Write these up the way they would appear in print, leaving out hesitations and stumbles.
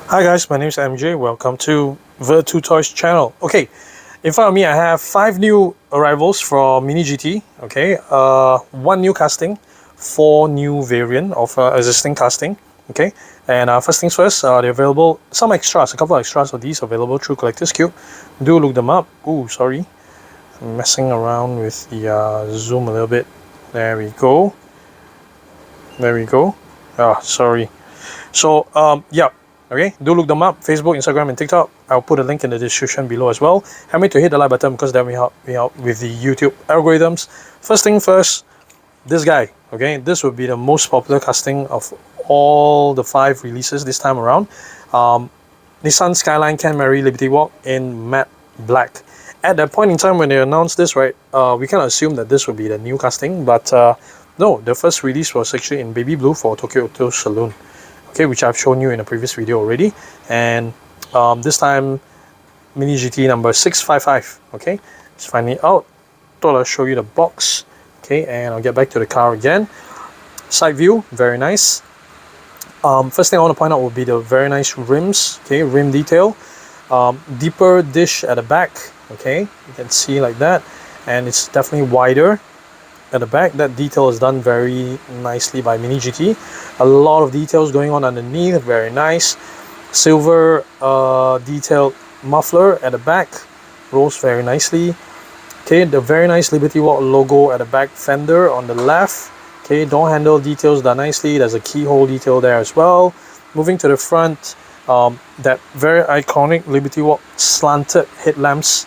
Hi guys, my name is MJ. Welcome to Ver2 Toys channel. Okay, in front of me I have 5 new arrivals from Mini GT. Okay, 1 new casting, 4 new variant of existing casting. Okay, and first things first, they're available. Some extras, a couple of extras of these available through Collector's Qube. Do look them up. Ooh, sorry, I'm messing around with the zoom a little bit. There we go. There we go. Ah, sorry. So yeah. Okay, do look them up, Facebook, Instagram, and TikTok. I'll put a link in the description below as well. Help me to hit the like button because that will help with the YouTube algorithms. First thing first, this guy. Okay, this would be the most popular casting of all the 5 releases this time around. Nissan Skyline Kenmeri Liberty Walk in matte black. At that point in time when they announced this, right, we kind of assumed that this would be the new casting, but no, the first release was actually in baby blue for Tokyo Auto Saloon. Okay, which I've shown you in a previous video already, and this time Mini GT number 655. Okay, let's find it out. Thought I'll show you the box. Okay, and I'll get back to the car again. Side view, very nice. First thing I want to point out would be the very nice rims. Okay, rim detail. Deeper dish at the back. Okay, you can see like that, and it's definitely wider at the back. That detail is done very nicely by Mini GT. A lot of details going on underneath, very nice. Silver detailed muffler at the back, rolls very nicely. Okay, the very nice Liberty Walk logo at the back fender on the left. Okay, door handle details done nicely. There's a keyhole detail there as well. Moving to the front, that very iconic Liberty Walk slanted headlamps,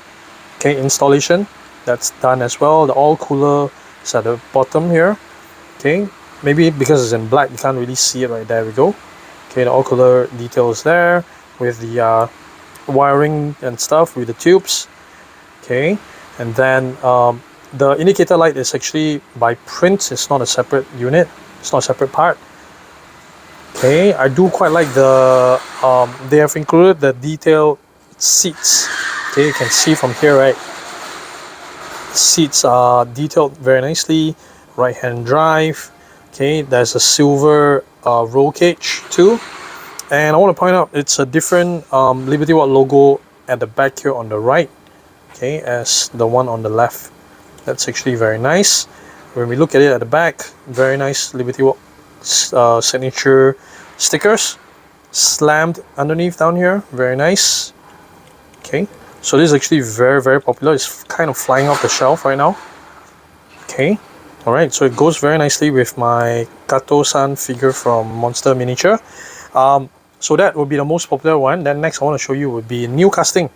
okay, installation, that's done as well. The all cooler is at the bottom here. Okay, maybe because it's in black you can't really see it right there. We go. Okay, the all color details there with the wiring and stuff with the tubes. Okay, and then the indicator light is actually by print. It's not a separate unit, it's not a separate part. Okay, I do quite like the they have included the detailed seats. Okay, you can see from here, right, seats are detailed very nicely. Right hand drive. Okay, there's a silver roll cage too, and I want to point out it's a different Liberty Walk logo at the back here on the right, okay, as the one on the left. That's actually very nice. When we look at it at the back, very nice Liberty Walk signature stickers slammed underneath down here, very nice. Okay, so this is actually very popular. It's kind of flying off the shelf right now. Okay. Alright, so it goes very nicely with my Kato-san figure from Monster Miniature. So that would be the most popular one. Then next I want to show you would be new casting.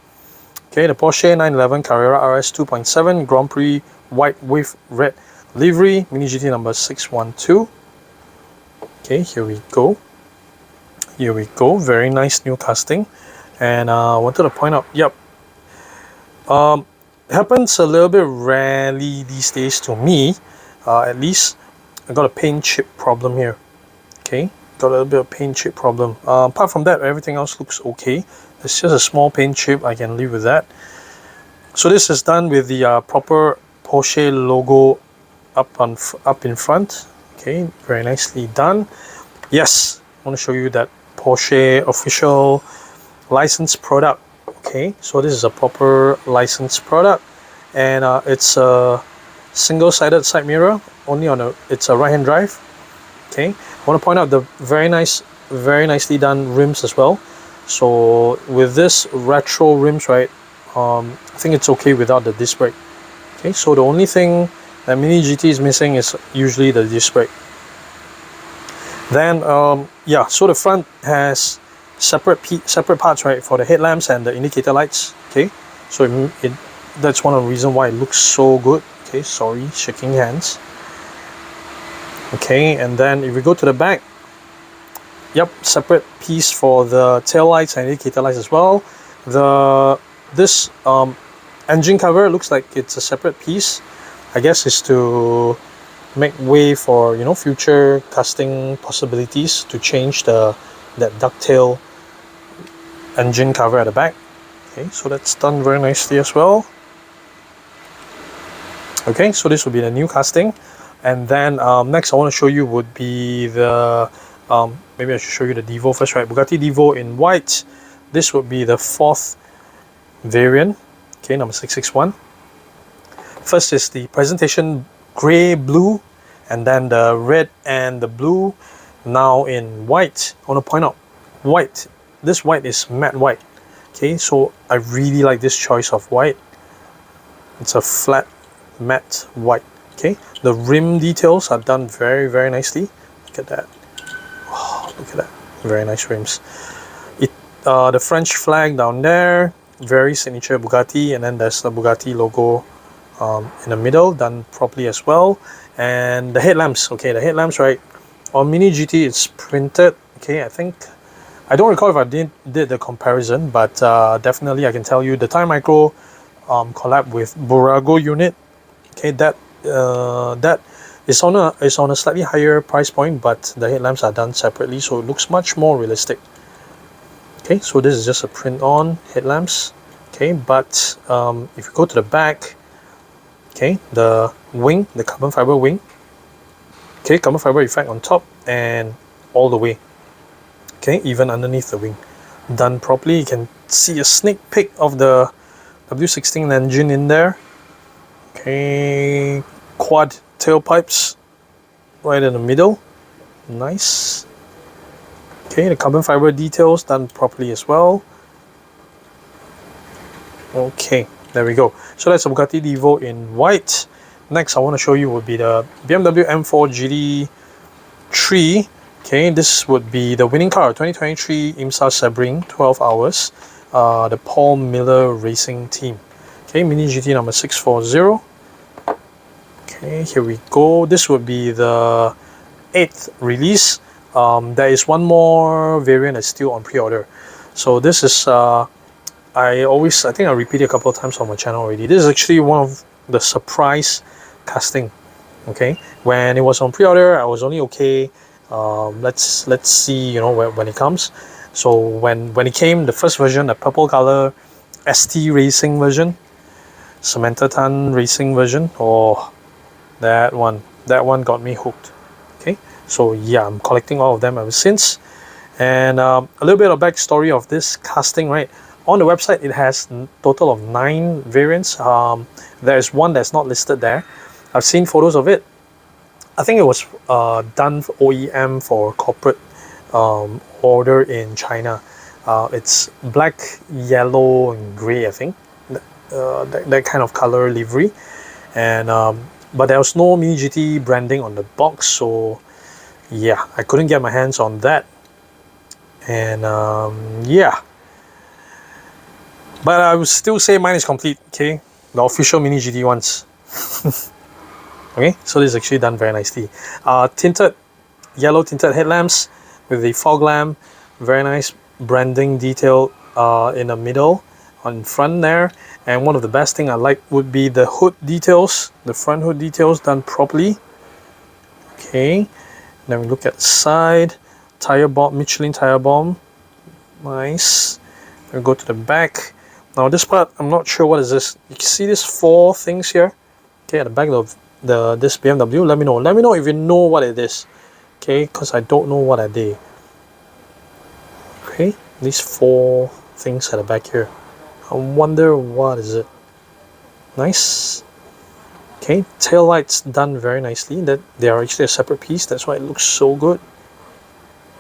Okay, the Porsche 911Carrera RS 2.7 Grand Prix white with red livery, Mini GT number 612. Okay, here we go. Here we go. Very nice new casting. And I wanted to point out, yep. Happens a little bit rarely these days to me. At least I got a paint chip problem here. Okay, got a little bit of paint chip problem. Apart from that, everything else looks okay. It's just a small paint chip, I can live with that. So this is done with the proper Porsche logo up in front. Okay, very nicely done. Yes, I want to show you that Porsche official licensed product. Okay, so this is a proper licensed product, and it's a single-sided side mirror, only on it's a right-hand drive. Okay, I want to point out the very nicely done rims as well. So with this retro rims, right, I think it's okay without the disc brake. Okay, so the only thing that Mini GT is missing is usually the disc brake. Then yeah, so the front has separate parts, right, for the headlamps and the indicator lights. Okay, so that's one of the reasons why it looks so good. Okay, sorry, shaking hands. Okay, and then if we go to the back, yep, separate piece for the tail lights and indicator lights as well. This engine cover looks like it's a separate piece. I guess it's to make way for, you know, future casting possibilities to change that ducktail engine cover at the back. Okay, so that's done very nicely as well. Okay, so this will be the new casting. And then next I want to show you would be the maybe I should show you the Divo first, right? Bugatti Divo in white. This would be the 4th variant, okay, number 661. First is the presentation grey blue, and then the red and the blue now in white. I want to point out white, this white is matte white, okay, so I really like this choice of white. It's a flat matte white, okay. The rim details are done very, very nicely. Look at that. Oh, look at that, very nice rims. The French flag down there, very signature Bugatti, and then there's the Bugatti logo in the middle, done properly as well. And the headlamps, okay, the headlamps, right, on Mini GT it's printed, okay. I don't recall if I did the comparison, but definitely I can tell you the Thai Micro collab with Burago unit, okay, that is on a slightly higher price point, but the headlamps are done separately, so it looks much more realistic. Okay, so this is just a print on headlamps, okay, but if you go to the back, okay, the wing, the carbon fiber wing, okay, carbon fiber effect on top and all the way, okay, even underneath the wing, done properly. You can see a sneak peek of the W16 engine in there, okay, quad tailpipes right in the middle, nice. Okay, the carbon fiber details done properly as well. Okay, there we go. So that's a Bugatti Divo in white. Next I want to show you would be the BMW M4 GT3. Okay, this would be the winning car, 2023 IMSA Sebring 12 hours, the Paul Miller Racing Team. Okay, Mini GT number 640. Okay, here we go. This would be the 8th release. There is one more variant that's still on pre-order. So this is I think I repeated a couple of times on my channel already. This is actually one of the surprise casting. Okay, when it was on pre-order, I was only okay. Let's see, you know, when it comes. So when it came, the first version, the purple color ST Racing version, Samantha Tan Racing version, oh, that one got me hooked. Okay, so yeah, I'm collecting all of them ever since. And a little bit of backstory of this casting, right? On the website, it has a total of 9 variants. There is one that's not listed there. I've seen photos of it. I think it was done for OEM for corporate order in China. It's black, yellow, and grey, I think. That kind of color livery. And but there was no Mini GT branding on the box, so yeah, I couldn't get my hands on that. And yeah, but I would still say mine is complete. Okay, the official Mini GT ones. Okay, so this is actually done very nicely. Tinted, yellow tinted headlamps with the fog lamp, very nice branding detail in the middle, on front there. And one of the best thing I like would be the hood details, the front hood details done properly. Okay, then we look at the side, tire bomb, Michelin tire bomb, nice. We go to the back. Now this part, I'm not sure what is this. You can see these 4 things here. Okay, at the back of this BMW. Let me know if you know what it is. Okay, because I don't know what are they. Okay, these 4 things at the back here. I wonder what is it. Nice. Okay, tail lights done very nicely. That they are actually a separate piece. That's why it looks so good.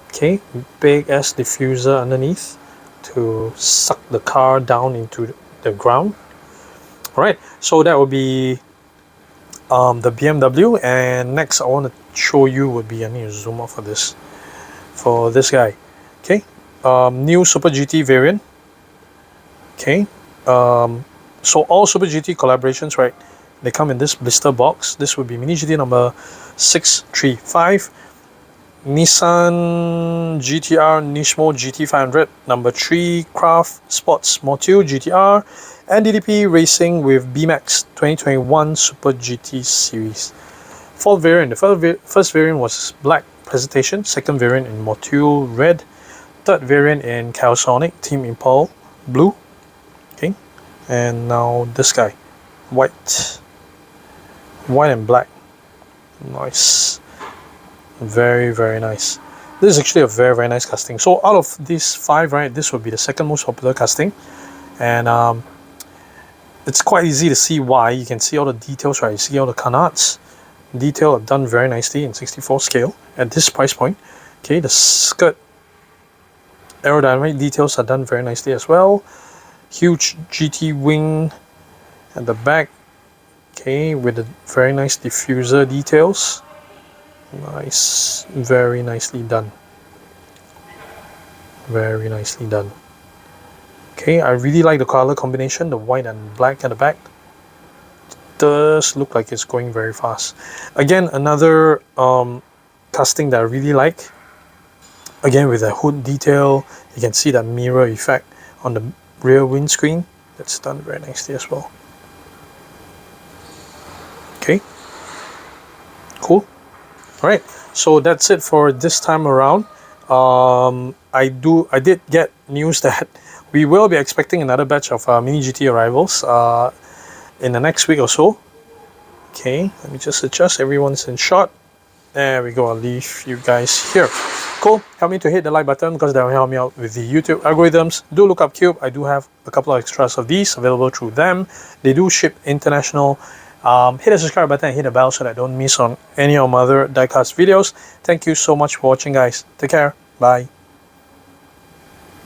Okay, big ass diffuser underneath to suck the car down into the ground. Alright, so that would be the BMW. And next I want to show you would be, I need to zoom out for this guy. Okay, new Super GT variant. Okay, so all Super GT collaborations, right, they come in this blister box. This would be Mini GT number 635, Nissan GT-R Nismo GT500, number 3 Craft Sports Motul GT-R, NDDP Racing with BMAX 2021 Super GT Series. 4th variant. The first variant was black presentation, 2nd variant in Motul red, 3rd variant in Calsonic Team Impulse blue. Okay, and now this guy, white and black. Nice, very, very nice. This is actually a very, very nice casting. So out of these 5, right, this would be the second most popular casting. And it's quite easy to see why. You can see all the details, right? You see all the canards. Detail are done very nicely in 64 scale at this price point. Okay, the skirt aerodynamic details are done very nicely as well. Huge GT wing at the back. Okay, with the very nice diffuser details. Nice, very nicely done. Very nicely done. Okay, I really like the color combination, the white and black at the back. It does look like it's going very fast. Again, another casting that I really like. Again, with the hood detail, you can see that mirror effect on the rear windscreen. That's done very nicely as well. Okay, cool. All right, so that's it for this time around. I did get news that we will be expecting another batch of Mini GT arrivals in the next week or so. Okay, let me just adjust. Everyone's in shot. There we go. I'll leave you guys here. Cool. Help me to hit the like button because that will help me out with the YouTube algorithms. Do look up Qube. I do have a couple of extras of these available through them. They do ship international. Hit the subscribe button and hit the bell so that I don't miss on any of my other diecast videos. Thank you so much for watching, guys. Take care. Bye.